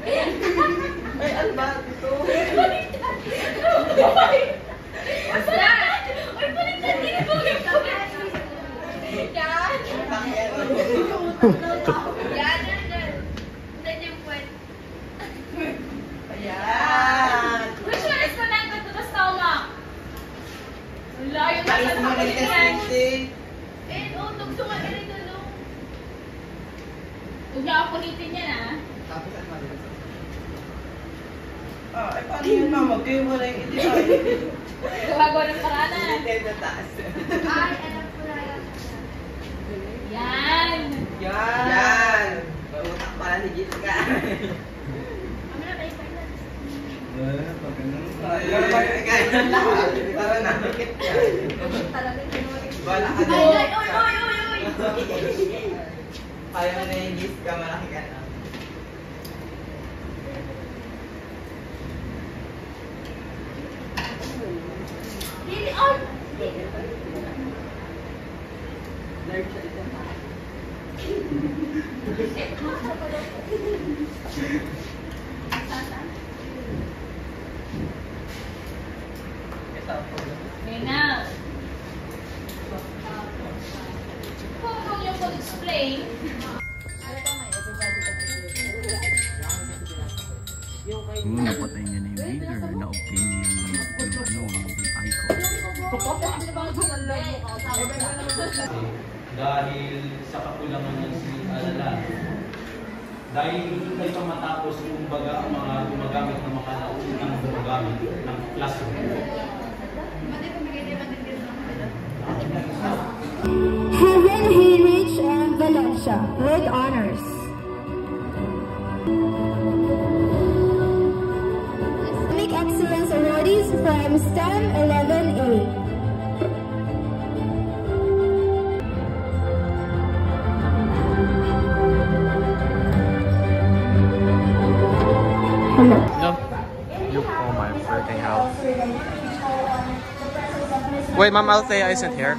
Ay, ano ba ito? Basta! Uy, baliktad din po! Yan! Yan! Yan yung point. Ayan! Which one is connected to the stomach? Wala, yung nasa Talis mo na kapalitan. kasi. Tugso nga ganito, no? Huwag niya ako punitin yan, ah. Tapos ano ba dito? Ay, paano yun, mama? Kayo mo na yung hindi tayo. Gumagawa ng paraanan. Hindi na taas. Ay, alam ko na yan. Yan! Yan! Yan! Utak pala ni Jessica. Ano na, tayo pa na. Ganyan lang. Parang nakikit yan. Wala ka Ay, doon. ay, oy, oy, oy, oy! Kaya mo na yung Jessica, malaki ka na. Dili, oy! Nerd siya ito. Okay, now. Kung yung pag-explain, Napatay niya na yung leader, na-obtain niya yung icon. Dahil sa kakulangan ng alala. Dahil hindi tayo matapos kumbaga ang mga gumagamit ng mga naunang gumagamit ng classroom. Heaven Heinrich and Valencia with honors. Academic Excellence Awardees from STEM 11A. Hello. You call my freaking house. Wait, Ma'am Althea isn't here.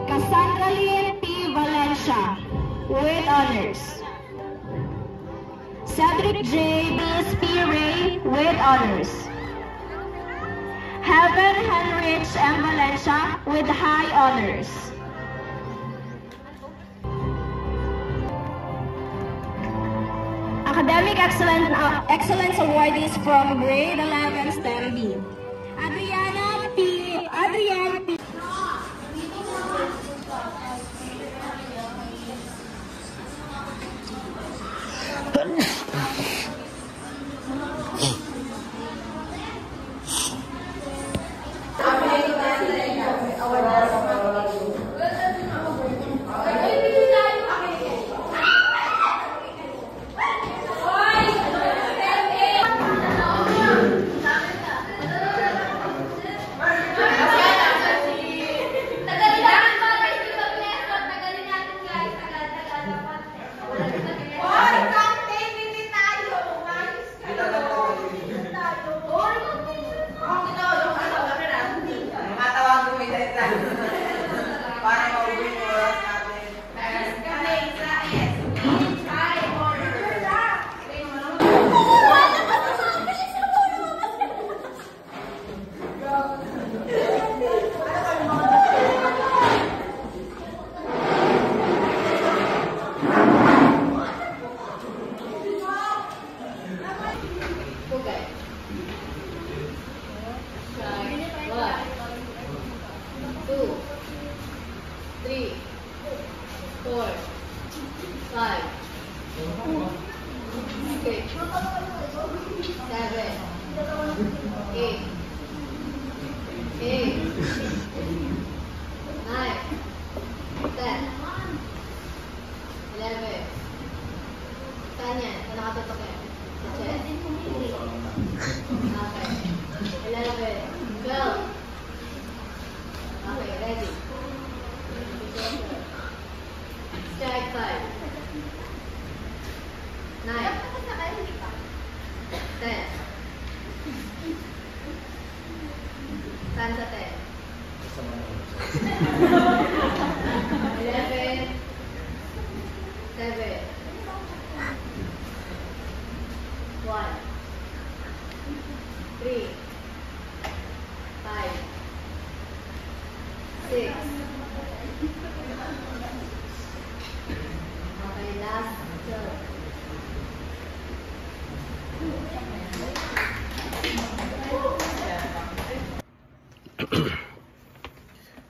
Cassandra Lynn P. Valencia with honors. Cedric J. B. Ray with honors. Heaven Heinrich M. Valencia with high honors. Academic Excellence Awardees from Grade 11 STEM B. Adriana P.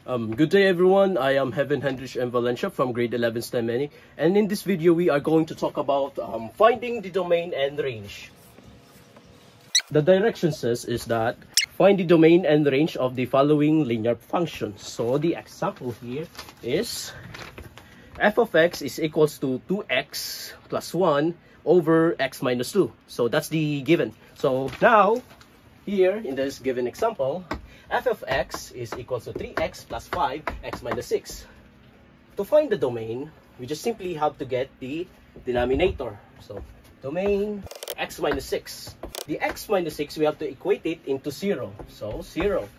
Good day everyone, I am Heaven Hendrich M. Valencia from grade 11 STEM Many, and in this video we are going to talk about finding the domain and range. The direction says is that find the domain and range of the following linear functions. So the example here is f of x is equals to 2x plus 1 over x minus 2. So that's the given. So now here in this given example, f of x is equal to 3x plus 5, x minus 6. To find the domain, we just simply have to get the denominator. So, domain x minus 6. The x minus 6, we have to equate it into 0. So, 0.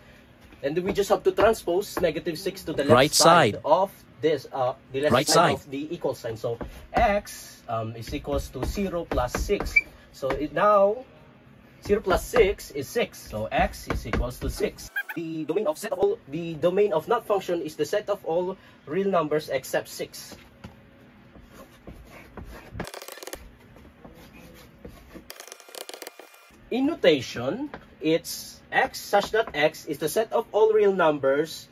And then we just have to transpose negative 6 to the left Right side of this, the left Right side side. of the equal sign. So, x is equals to 0 plus 6. So, it now 0 plus 6 is 6, so x is equals to 6. The domain of not function is the set of all real numbers except 6. In notation, it's x such that x is the set of all real numbers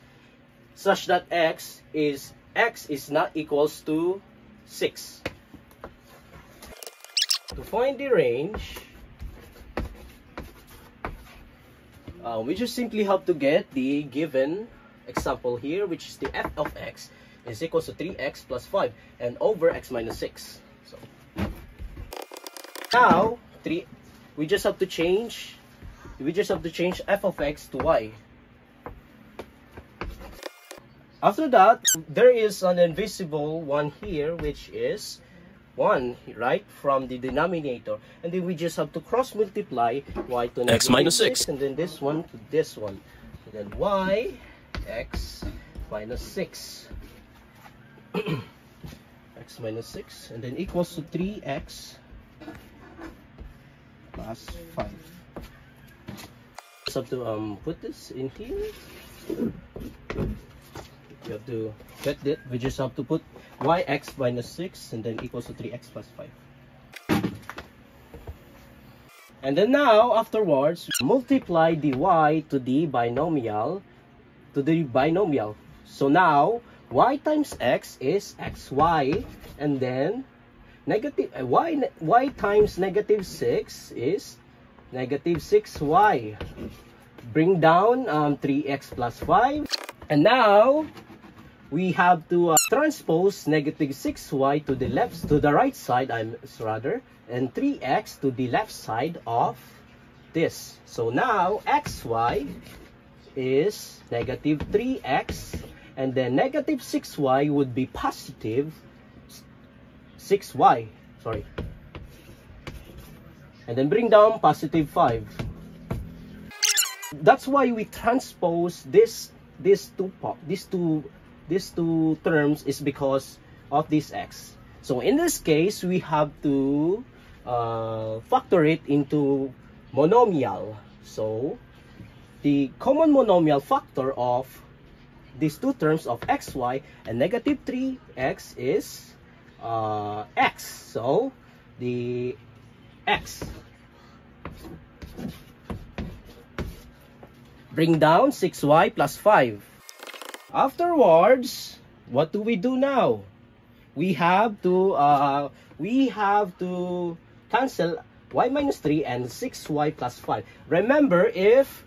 such that x is not equals to 6. To find the range, we just simply have to get the given example here, which is the f of x is equals to 3x plus 5 and over x minus 6. So now we just have to change f of x to y. After that, there is an invisible one here, which is 1, right, from the denominator, and then we just have to cross multiply y to X minus 6. and then this one to this one, and then y x minus 6 x minus 6, and then equals to 3x plus 5. Just have to put this in here. You have to get it. We just have to put yx minus 6 and then equals to 3x plus 5. And then now afterwards, multiply the y to the binomial. So now y times x is xy, and then negative y times negative 6 is negative 6y. Bring down 3x plus 5, and now we have to transpose negative 6y to the right side, and 3x to the left side of this. So now xy is negative 3x, and then negative 6y would be positive 6y. Sorry. And then bring down positive 5. That's why we transpose these two terms is because of this x. So in this case, we have to factor it into monomial. So the common monomial factor of these two terms of xy and negative 3x is x. So the x. Bring down 6y plus 5. Afterwards, what do we do now? We have to cancel y minus 3 and 6y plus 5. Remember, if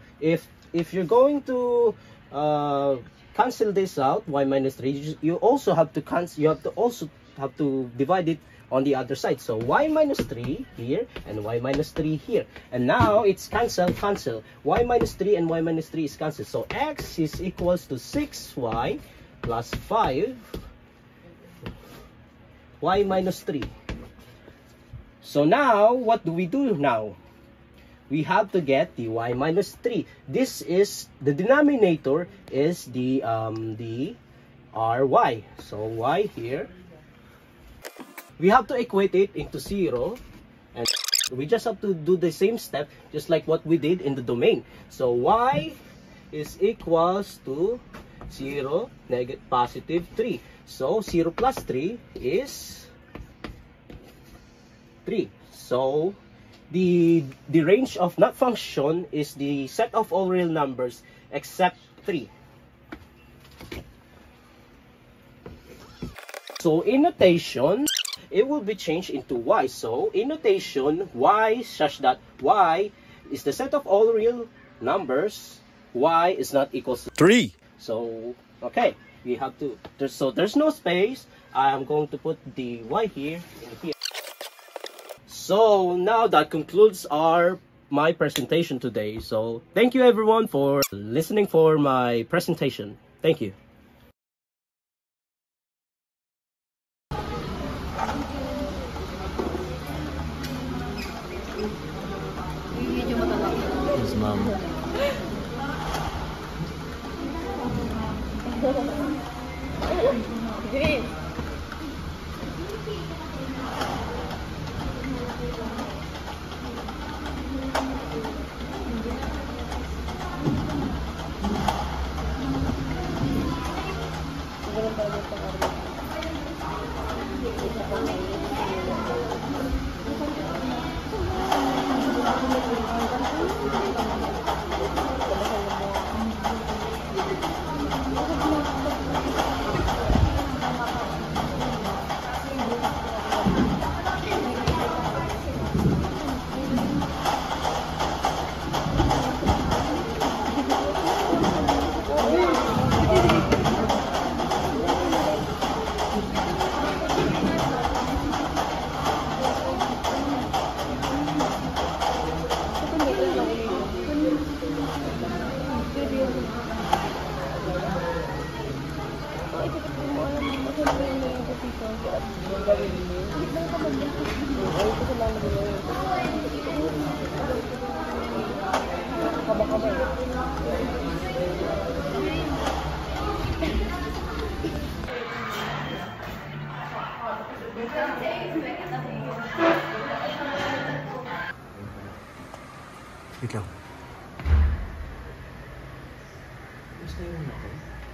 you're going to cancel this out, y minus 3, you also have to divide it on the other side. So y minus 3 here and y minus 3 here, and now it's cancel. Y minus 3 and y minus 3 is cancelled. So x is equals to 6y plus 5 y minus 3. So now what do we do now? We have to get the y minus 3. This is the denominator is the ry. So y here, we have to equate it into 0, and we just have to do the same step just like what we did in the domain. So y is equals to 0, negative positive 3. So 0 plus 3 is 3. So the range of not function is the set of all real numbers except 3. So in notation, it will be changed into y. So in notation, y such that y is the set of all real numbers. Y is not equals to 3. So okay, we have to. There's no space. I'm going to put the y here in here. So now that concludes my presentation today. So thank you everyone for listening for my presentation. Thank you. Yes, ma'am. Wait lang.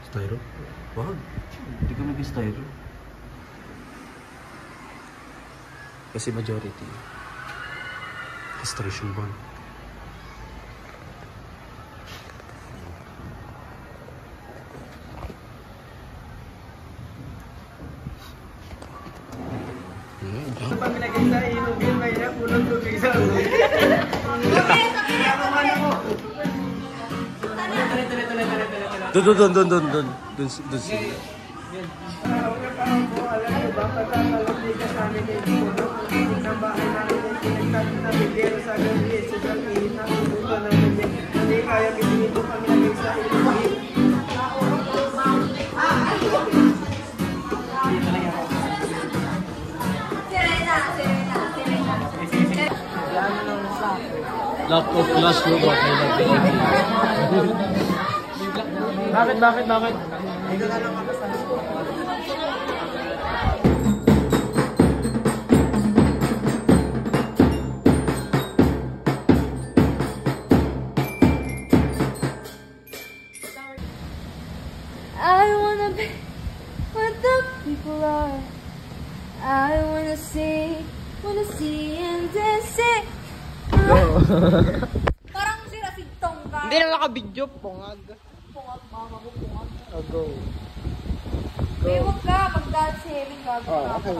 Styro? Wag. Hindi ka nag-styro. Kasi majority. Castration bond. Pag naging sa inugin, may napunong tubig sa Doon sila. Lock of class robot. Bakit? I wanna be what the people are. I wanna see and then say. Parang si Rasintong ka. Hindi na nakabidyo, pungag. Pungag, mama ko, pungag. Go. May wag ka, pag-dance, healing ka. Oh, okay.